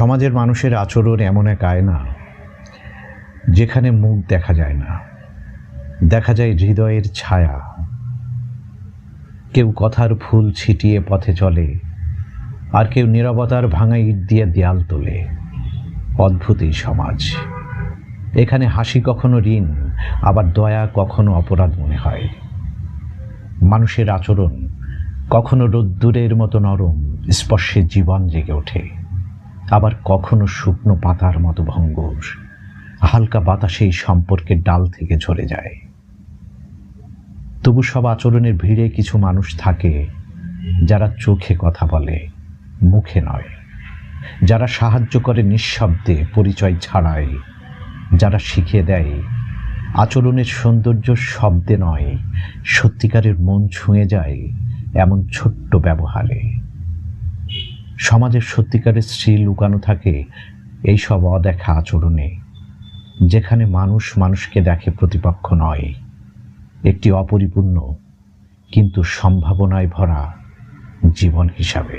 সমাজের মানুষের আচরণ এমন এক আয়না যেখানে মুখ দেখা যায় না, দেখা যায় হৃদয়ের ছায়া। কেউ কথার ফুল ছিটিয়ে পথে চলে, আর কেউ নীরবতার ভাঙা ইট দিয়ে দেয়াল তোলে। অদ্ভুত এই সমাজ। এখানে হাসি কখনো ঋণ, আবার দয়া কখনো অপরাধ মনে হয়। মানুষের আচরণ কখনো রোদ্দুরের মতো নরম, স্পর্শে জীবন জেগে ওঠে, আবার কখনো শুকনো পাতার মতো ভঙ্গুর, হালকা বাতাসে এই সম্পর্কের ডাল থেকে ঝরে যায়। তবু সব আচরণের ভিড়ে কিছু মানুষ থাকে যারা চোখে কথা বলে, মুখে নয়, যারা সাহায্য করে নিঃশব্দে, পরিচয় ছাড়াই, যারা শিখিয়ে দেয় আচরণের সৌন্দর্য শব্দে নয়, সত্যিকারের মন ছুঁয়ে যায় এমন ছোট্ট ব্যবহারে। সমাজের সত্যিকারের শ্রী লুকানো থাকে এইসব অদেখা আচরণে, যেখানে মানুষ মানুষকে দেখে প্রতিপক্ষ নয়, একটি অপরিপূর্ণ কিন্তু সম্ভাবনায় ভরা জীবন হিসাবে।